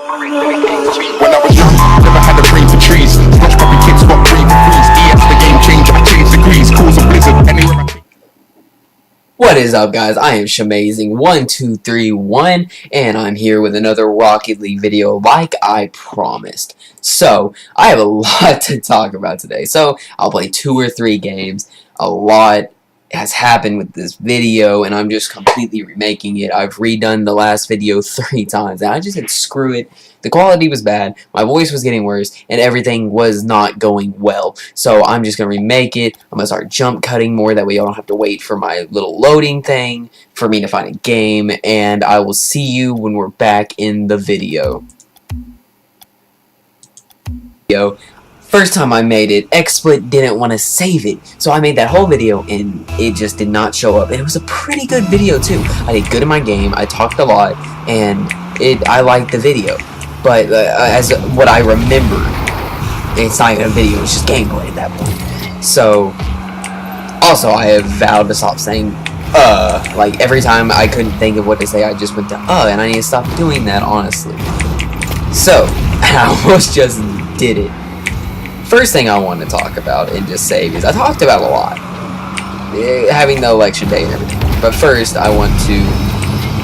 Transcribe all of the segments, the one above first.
When I was young, never had a brain for trees. Watch puppy kids got brave and freeze. ES the game changer, I changed degrees. Cause a blizzard anywhere I take. What is up, guys? I am Shamazing1231, and I'm here with another Rocket League video like I promised. So, I have a lot to talk about today. So, I'll play 2 or 3 games. A lot has happened with this video, and I'm just completely remaking it. I've redone the last video 3 times, and I just said screw it. The quality was bad, my voice was getting worse, and everything was not going well. So I'm just going to remake it. I'm going to start jump cutting more, that way y'all don't have to wait for my little loading thing for me to find a game, and I will see you when we're back in the video. First time I made it, XSplit didn't want to save it, so I made that whole video and it just did not show up. And it was a pretty good video too. I did good in my game, I talked a lot, and I liked the video. But as what I remember, it's not even a video, it's just gameplay at that point. So, also I have vowed to stop saying like every time I couldn't think of what to say, I just went to and I need to stop doing that, honestly. So, I almost just did it. First thing I want to talk about and just say is I talked about a lot, having the election day and everything. But first, I want to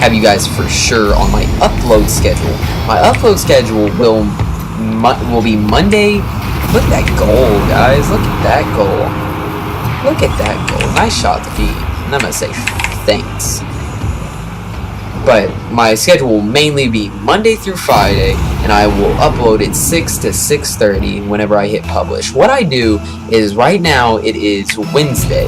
have you guys for sure on my upload schedule. My upload schedule will be Monday. Look at that goal, guys. Look at that goal. Look at that goal. Nice shot to feed. And I'm gonna say thanks. But my schedule will mainly be Monday through Friday, and I will upload it 6 to 6:30 whenever I hit publish. What I do is, right now it is Wednesday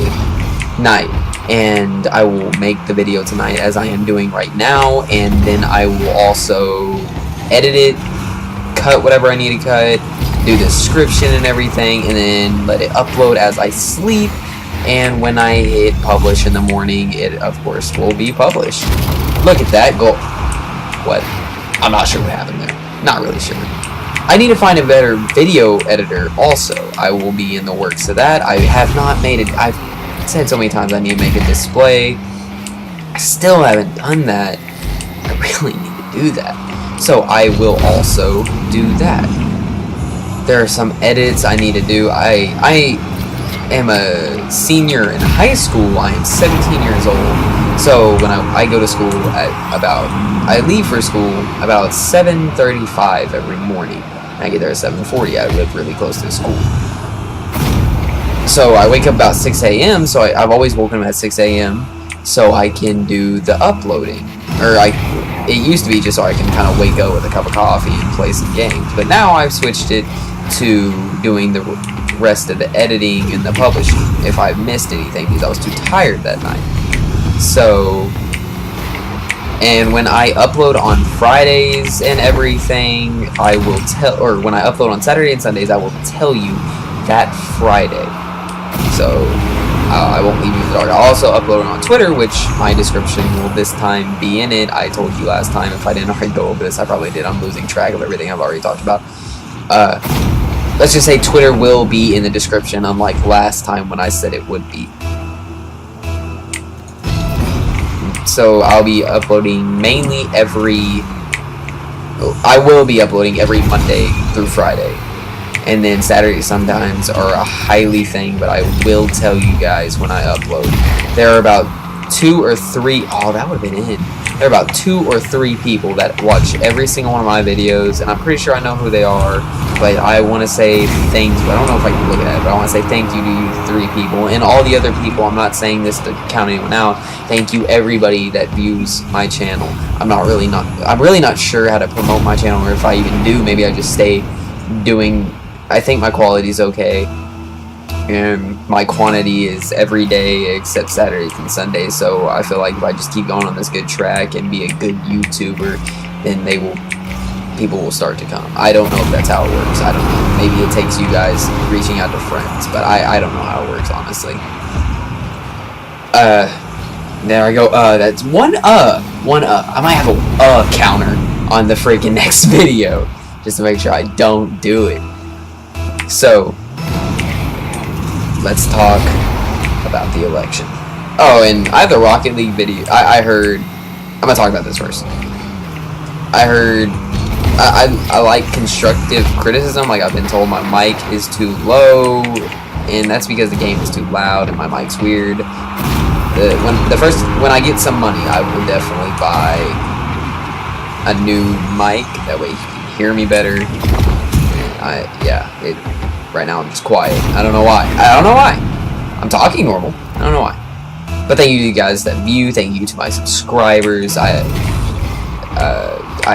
night, and I will make the video tonight as I am doing right now, and then I will also edit it, cut whatever I need to cut, do the description and everything, and then let it upload as I sleep. And when I hit publish in the morning, it of course will be published. Look at that goal. What? I'm not sure what happened there. Not really sure. I need to find a better video editor also. I will be in the works of that. I have not made it. I've said so many times I need to make a display. I still haven't done that. I really need to do that. So I will also do that. There are some edits I need to do. I am a senior in high school. I am 17 years old. So when I go to school at I leave for school about 7:35 every morning. I get there at 7:40. I live really close to the school. So I wake up about 6 a.m. So I've always woken up at 6 a.m. so I can do the uploading. It used to be just so I can kind of wake up with a cup of coffee and play some games. But now I've switched it to doing the rest of the editing and the publishing if I've missed anything, because I was too tired that night. So, and when I upload on Fridays and everything, I will or when I upload on Saturday and Sundays, I will tell you that Friday. So, I won't leave you in the dark. I'll also upload it on Twitter, which my description will this time be in it. I told you last time, if I didn't already go over this, I probably did. I'm losing track of everything I've already talked about. Let's just say Twitter will be in the description, unlike last time when I said it would be. So I'll be uploading mainly I will be uploading every Monday through Friday. And then Saturdays sometimes are a highly thing, but I will tell you guys when I upload. There are about 2 or 3, that would have been it. There are about 2 or 3 people that watch every single one of my videos, and I'm pretty sure I know who they are, but I want to say thank you. I don't know if I can look at it, but I want to say thank you to you 3 people, and all the other people. I'm not saying this to count anyone out. Thank you everybody that views my channel. I'm really not sure how to promote my channel, or if I even do. Maybe I just stay doing. I think my quality is okay, and my quantity is every day except Saturdays and Sundays. So I feel like if I just keep going on this good track and be a good YouTuber, then people will start to come. I don't know if that's how it works. I don't know. Maybe it takes you guys reaching out to friends, but I don't know how it works, honestly. There I go. That's one I might have a counter on the freaking next video just to make sure I don't do it. So, let's talk about the election. Oh, and I have the Rocket League video. I heard, I'm gonna talk about this first. I heard I like constructive criticism. Like, I've been told my mic is too low, and that's because the game is too loud and my mic's weird. When I get some money, I will definitely buy a new mic. That way you can hear me better. Right now I'm just quiet. I don't know why. I'm talking normal. I don't know why. But thank you to you guys that view. Thank you to my subscribers. I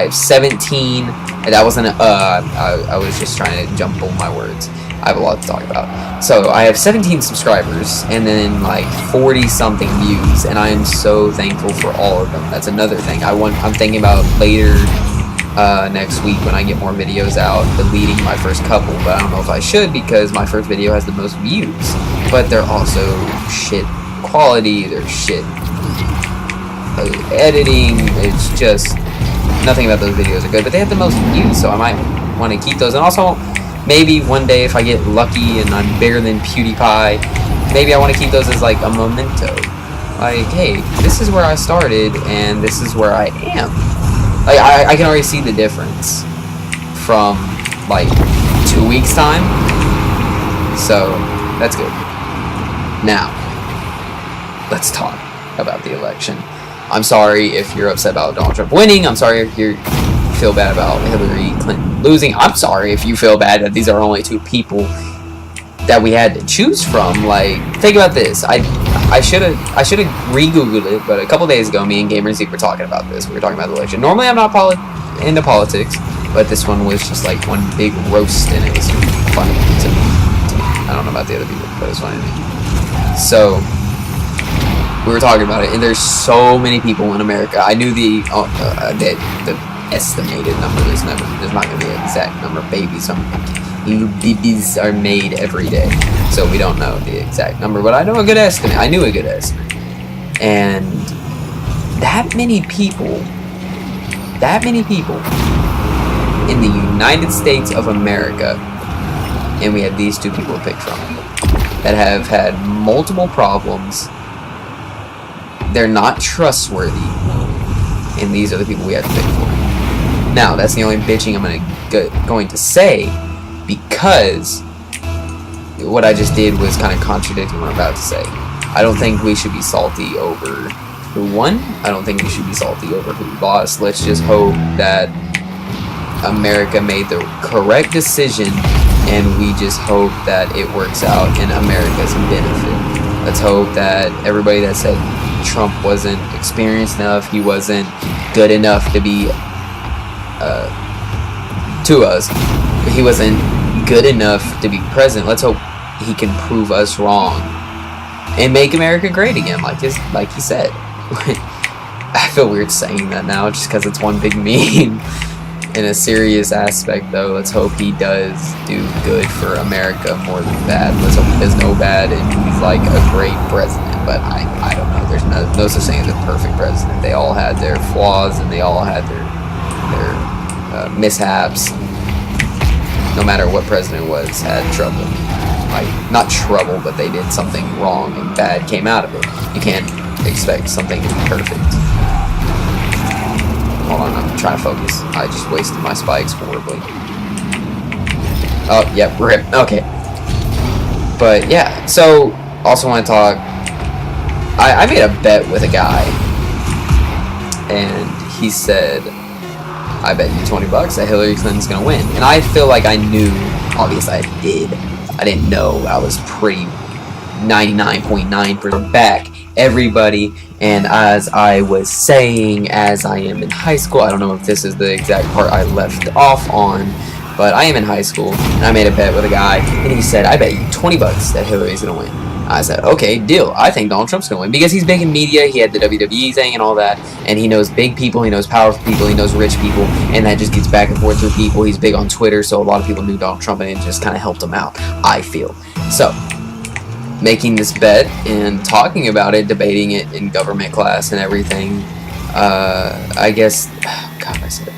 have 17, and that wasn't I was just trying to jumble my words. I have a lot to talk about. So I have 17 subscribers and then like 40 something views, and I am so thankful for all of them. That's another thing I'm thinking about later next week when I get more videos out, deleting my first couple, but I don't know if I should because my first video has the most views, but they're also shit quality, they're shit editing, it's just nothing about those videos are good, but they have the most views, so I might want to keep those. And also, maybe one day if I get lucky and I'm bigger than PewDiePie, maybe I want to keep those as like a memento. Like, hey, this is where I started and this is where I am. Like, I can already see the difference from like 2 weeks time, so that's good. Now, let's talk about the election. I'm sorry if you're upset about Donald Trump winning. I'm sorry if you feel bad about Hillary Clinton losing. I'm sorry if you feel bad that these are only two people that we had to choose from. Like, think about this. I should have re-googled it, but a couple days ago, me and GamerZ were talking about this. We were talking about the election. Normally, I'm not into politics, but this one was just like one big roast, and it was funny to me. I don't know about the other people, but it was funny to me. So we were talking about it, and there's so many people in America. I knew the estimated number. There's not going to be an exact number. Babies are made every day, so we don't know the exact number, but I know a good estimate. I knew a good estimate. And that many people in the United States of America, and we have these two people to pick from, that have had multiple problems. They're not trustworthy, and these are the people we have to pick for. Now, that's the only bitching I'm going to say, because what I just did was kind of contradicting what I'm about to say. I don't think we should be salty over who won. I don't think we should be salty over who lost. Let's just hope that America made the correct decision, and we just hope that it works out in America's benefit. Let's hope that everybody that said Trump wasn't experienced enough, he wasn't good enough to be to us, he wasn't good enough to be president. Let's hope he can prove us wrong and make America great again, like he said. I feel weird saying that now just because it's one big meme. In a serious aspect, though, let's hope he does do good for America more than bad. Let's hope he does no bad and he's like a great president. But I don't know. There's no such thing as a perfect president. They all had their flaws and they all had their mishaps. No matter what president was, had trouble. Like, not trouble, but they did something wrong and bad came out of it. You can't expect something to be perfect. Hold on, I'm trying to focus. I just wasted my spikes horribly. Oh, yep, rip. Okay. But, yeah. So, also want to talk... I made a bet with a guy. And he said, I bet you $20 that Hillary Clinton's going to win. And I feel like I knew. Obviously, I did. I didn't know. I was pretty 99.9% back. Everybody, and as I was saying, as I am in high school, I don't know if this is the exact part I left off on, but I am in high school, and I made a bet with a guy, and he said, I bet you $20 that Hillary's gonna win. I said, okay, deal. I think Donald Trump's gonna win, because he's big in media, he had the WWE thing and all that, and he knows big people, he knows powerful people, he knows rich people, and that just gets back and forth through people. He's big on Twitter, so a lot of people knew Donald Trump, and it just kind of helped him out, I feel. So, making this bet and talking about it, debating it in government class and everything, I guess, God, I said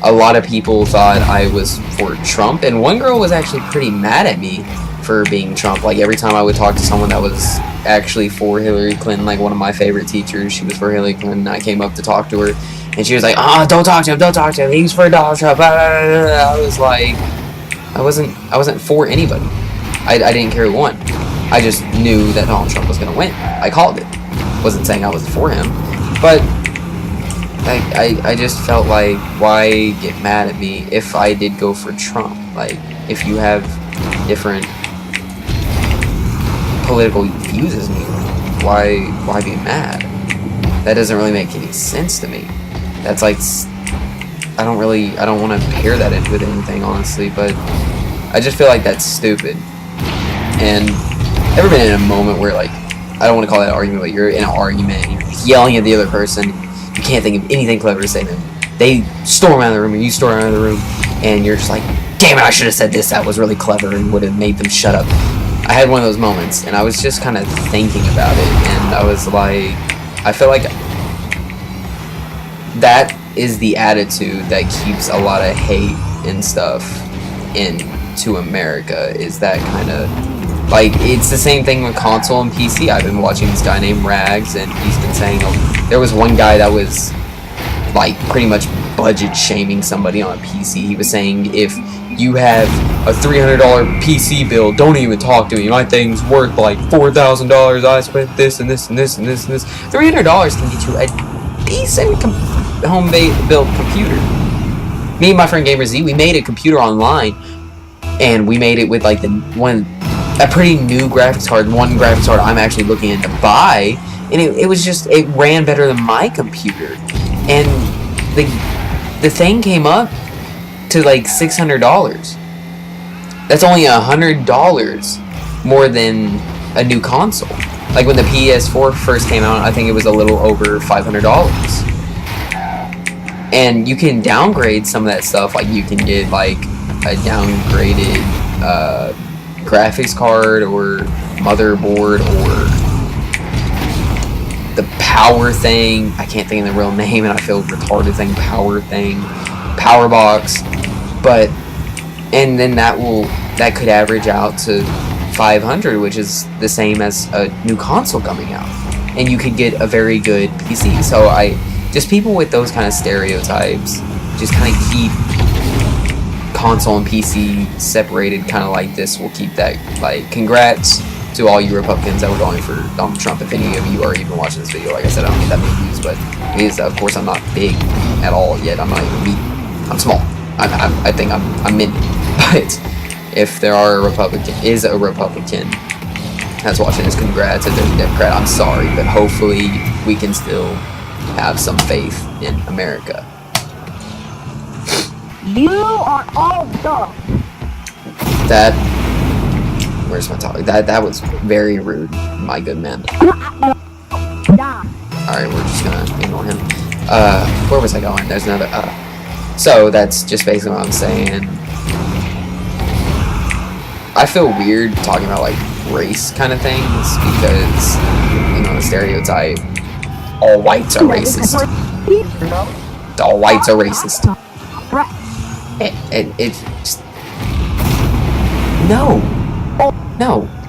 a lot of people thought I was for Trump, and one girl was actually pretty mad at me for being Trump. Like, every time I would talk to someone that was actually for Hillary Clinton, like one of my favorite teachers, she was for Hillary Clinton, I came up to talk to her, And she was like, "Oh, don't talk to him, don't talk to him. He's for Donald Trump." I was like, I wasn't for anybody. I didn't care who won. I just knew that Donald Trump was gonna win. I called it. Wasn't saying I was for him, but I just felt like, why get mad at me if I did go for Trump? Like, if you have different political views as me, why be mad? That doesn't really make any sense to me. That's like, I don't want to pair that in with anything, honestly, but I just feel like that's stupid. And ever been in a moment where, like, I don't want to call that an argument, but you're in an argument and you're yelling at the other person, you can't think of anything clever to say to them. They storm out of the room, or you storm out of the room, and you're just like, damn it, I should have said this, that was really clever, and would have made them shut up. I had one of those moments, and I was just kind of thinking about it, and I was like, I feel like that is the attitude that keeps a lot of hate and stuff into America, is that kind of, like, it's the same thing with console and PC. I've been watching this guy named Rags, and he's been saying, there was one guy that was, like, pretty much budget shaming somebody on a PC. He was saying, if you have a $300 PC bill, don't even talk to me. My thing's worth like $4,000. I spent this and this and this and this and this. $300 can get you a decent home-built computer. Me and my friend Gamer Z, we made a computer online, and we made it with like a pretty new graphics card. One graphics card I'm actually looking into buy, and it ran better than my computer, and the thing came up to like $600. That's only $100 more than a new console. Like when the PS4 first came out, I think it was a little over $500. And you can downgrade some of that stuff. Like you can get like a downgraded graphics card or motherboard, or the power thing. I can't think of the real name, and I feel retarded thing. Power box. But and then that could average out to $500, which is the same as a new console coming out, and you could get a very good PC. So just people with those kind of stereotypes just kind of keep console and PC separated, kind of like this. Will keep that, like, congrats to all you Republicans that were going for Donald Trump. If any of you are even watching this video, like I said, I don't get that many views, but because of course I'm not big at all yet. I'm not even me. I'm small. I think I'm mid. But if there is a Republican that's watching this, congrats. If there's a Democrat, I'm sorry, but hopefully we can still have some faith in America. You are all dumb. Where's my topic? That was very rude, my good man. Alright, we're just gonna ignore him. Where was I going? There's another, so that's just basically what I'm saying. I feel weird talking about like race kind of things because, you know, the stereotype, all whites are racist. All whites are racist. It's just, no.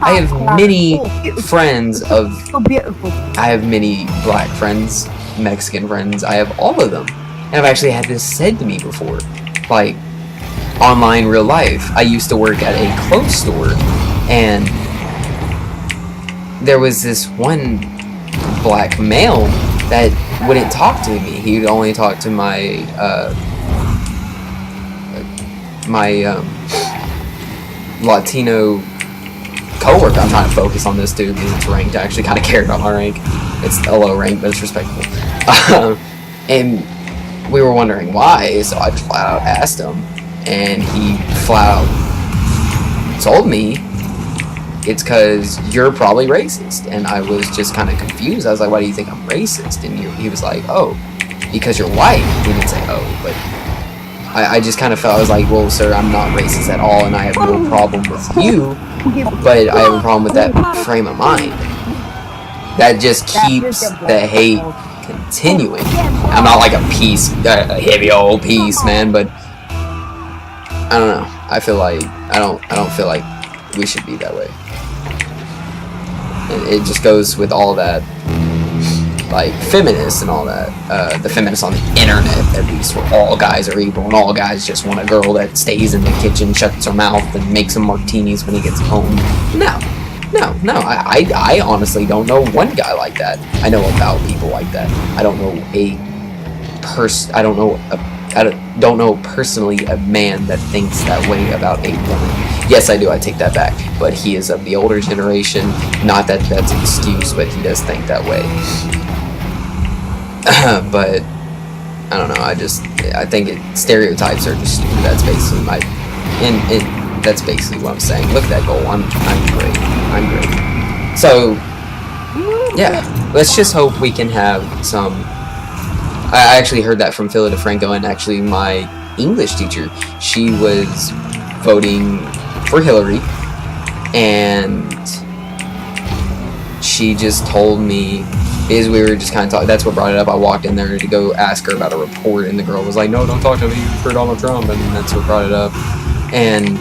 I have many friends I have many black friends, Mexican friends. I have all of them. And I've actually had this said to me before. Like, online real life. I used to work at a clothes store, and there was this one black male that wouldn't talk to me. He would only talk to my Latino coworker. I'm trying to focus on this dude because it's ranked. I actually kind of cared about my rank. It's a low rank, but it's respectable. And we were wondering why, so I just flat out asked him, and he flat out told me, it's because you're probably racist. And I was just kind of confused. I was like, why do you think I'm racist? And he was like, oh, because you're white. He didn't say oh, but I just kind of felt, I was like, well, sir, I'm not racist at all, and I have no problem with you, but I have a problem with that frame of mind. That just keeps the hate continuing. I'm not like a heavy old piece, man, but I don't know. I feel like I don't feel like we should be that way. And it just goes with all that, like feminists and all that. The feminists on the internet, at least, where all guys are evil and all guys just want a girl that stays in the kitchen, shuts her mouth, and makes him martinis when he gets home. No. I honestly don't know one guy like that. I know about people like that. I don't know I don't know personally a man that thinks that way about a woman. Yes, I do. I take that back. But he is of the older generation. Not that that's an excuse, but he does think that way. But I don't know. I think stereotypes are just stupid. That's basically that's basically what I'm saying. Look at that goal. I'm great. I'm great. So yeah, let's just hope we can have some. I actually heard that from Phila DeFranco, and actually my English teacher, she was voting for Hillary, and she just told me, because we were just kind of talking, that's what brought it up. I walked in there to go ask her about a report, and the girl was like, no, don't talk to me for Donald Trump, and that's what brought it up. And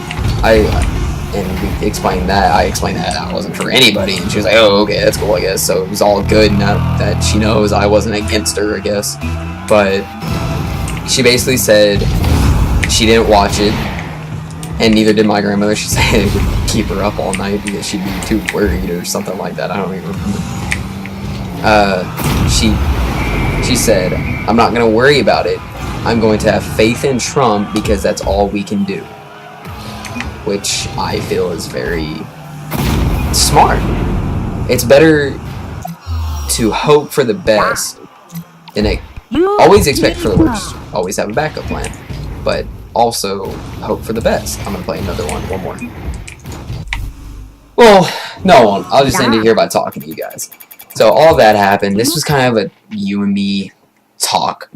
we explained that. I explained that I wasn't for anybody, and she was like, oh, okay, that's cool, I guess. So it was all good, now that she knows I wasn't against her, I guess. But she basically said she didn't watch it, and neither did my grandmother. She said it would keep her up all night because she'd be too worried or something like that. I don't even remember. She said, I'm not going to worry about it. I'm going to have faith in Trump because that's all we can do. Which I feel is very smart. It's better to hope for the best than always expect for the worst. Always have a backup plan. But also hope for the best. I'm going to play one more. Well, no, I won't. I'll just end it here by talking to you guys. So all that happened. This was kind of a you and me talk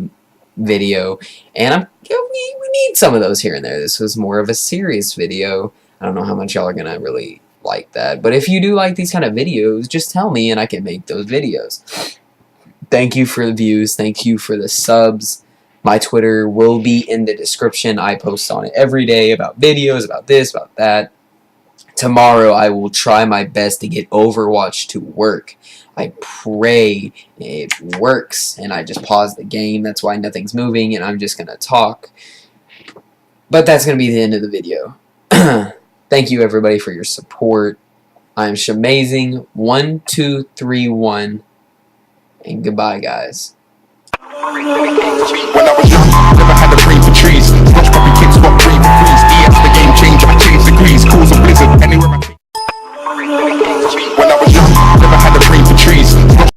video, and we need some of those here and there. This was more of a serious video. I don't know how much y'all are gonna really like that, but if you do like these kind of videos, just tell me and I can make those videos. Thank you for the views. Thank you for the subs. My Twitter will be in the description. I post on it every day about videos, about this, about that. Tomorrow I will try my best to get Overwatch to work. I pray it works, and I just pause the game. That's why nothing's moving, and I'm just going to talk. But that's going to be the end of the video. Thank you, everybody, for your support. I'm Shamazing1231, and goodbye, guys. When I was young,